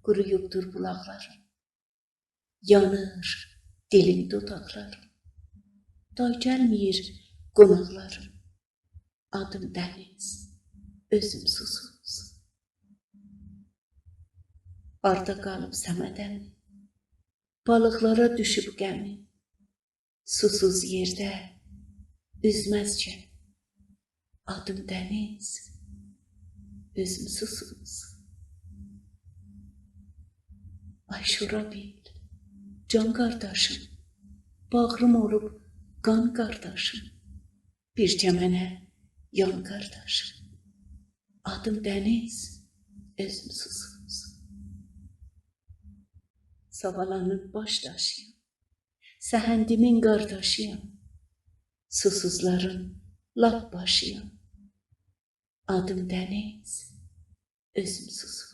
quruyubdur bulaqlarım. Yanır dilim dodaqlarım. Day gəlmir qonaqlarım. Adım dəniz, özüm susuz. Arda qalıb səmədəmi, balıqlara düşüb qəmi. Susuz yerdə üzməzkən, adım dəniz, özüm susuz. Ayşura bil, can qardaşım, bağrım olub qan qardaşım. Bircə mənə yan qardaşım, adım dəniz, özüm susuz. Savalanıb baş daşıyam, səhəndimin qardaşıyam. Susuzların lap başıyam, adım dəniz, özüm susuz.